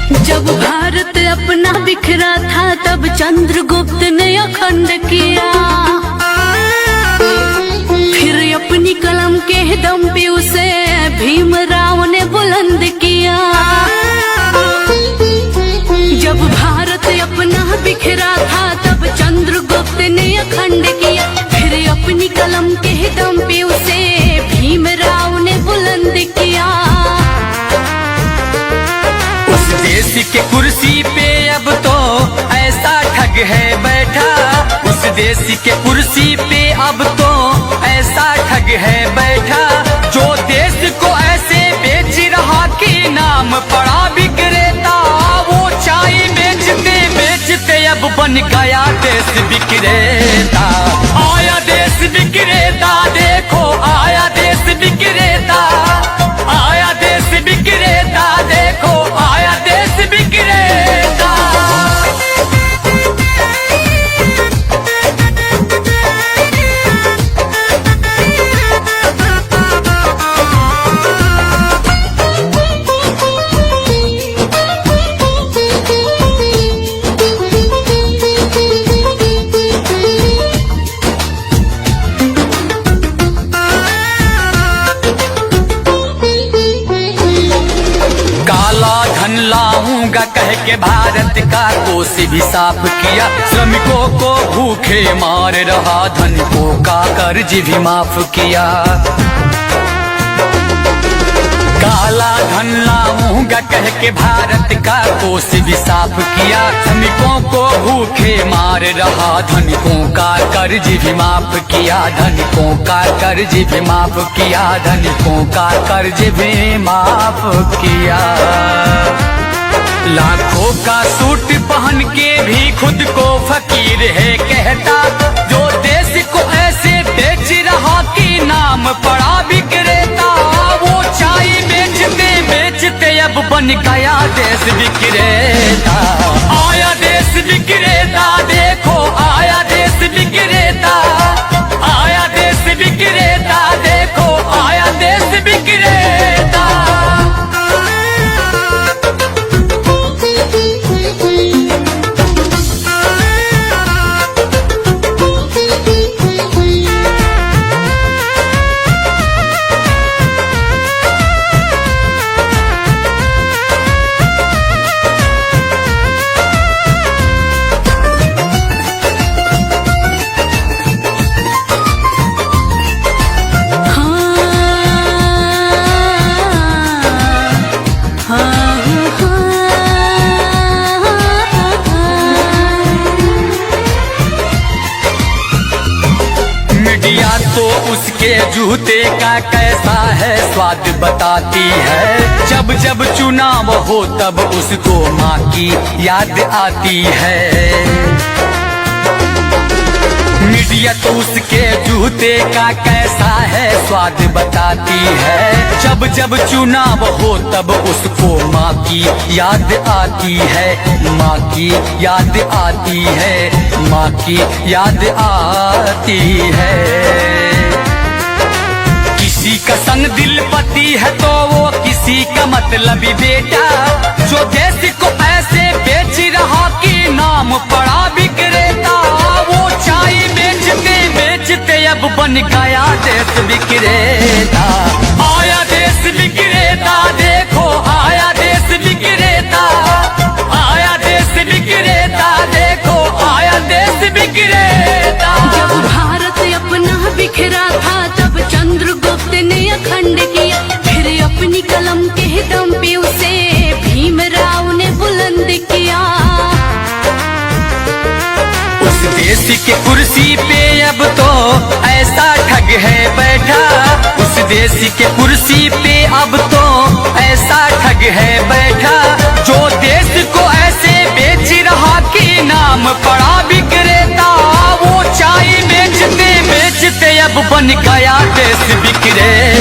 जब भारत अपना बिखरा था तब चंद्रगुप्त ने अखंड किया, फिर अपनी कलम के दम पे उसे भीमराव ने बुलंद किया। जब भारत अपना बिखरा था तब चंद्रगुप्त ने अखंड किया, फिर अपनी कलम के दम पे उसे भीमराव ने बुलंद किया। उस देश के कुर्सी पे अब तो ऐसा ठग है बैठा, उस देश के कुर्सी पे अब तो ऐसा ठग है बैठा, जो देश को ऐसे बेच रहा कि नाम पड़ा विक्रेता। वो चाय बेचते बेचते अब बन गया देश विक्रेता। आया देश विक्रेता, देखो आया देश विक्रेता, आया देश विक्रेता, देखो आया देश विक्रेता। लाऊंगा कह के भारत का कोष भी साफ किया, श्रमिकों को भूखे मार रहा, धनिकों का कर्ज भी माफ किया। काला धन लाऊंगा कह के भारत का कोष भी साफ किया, श्रमिकों को भूखे मार रहा, धनिकों का कर्ज भी माफ किया, धनिकों का कर्ज भी माफ किया, धनिकों का कर्ज भी माफ किया। लाखों का सूट पहन के भी खुद को फकीर है कहता, जो देश को ऐसे बेच रहा कि नाम पड़ा विक्रेता। वो चाय बेचते बेचते अब बन गया देश विक्रेता। आया देश विक्रेता, देखो आया देश विक्रेता, आया देश विक्रेता, देखो आया देश विक्रेता। तो उसके जूते का कैसा है स्वाद बताती है, जब जब चुनाव हो तब उसको माँ की याद आती है। मीडिया तो उसके जूते का कैसा है स्वाद बताती है, जब जब चुनाव हो तब उसको माँ की याद आती है, माँ की याद आती है, माँ की याद आती है। किसी का संग दिल पति है तो वो किसी का मतलबी बेटा, जो देश को ऐसे बेच रहा कि नाम पड़ा विक्रेता। वो चाय बेचते बेचते अब बन गया देश विक्रेता। आया देश विक्रेता, देखो आया देश विक्रेता, आया देश विक्रेता, देखो आया देश विक्रेता। जब भारत अपना बिखरा था तब चंद्रगुप्त ने अखंड किया, फिर अपनी कलम के दम पे उसे भीमराव ने बुलंद किया। उस देश के कुर्सी पे अब तो ऐसा ठग है बैठा, उस देश के कुर्सी पे अब तो ऐसा ठग है बैठा, जो देश को ऐसे बेच रहा कि नाम पड़ा विक्रेता। वो चाय बेचते बेचते अब बन गया देश विक्रेता।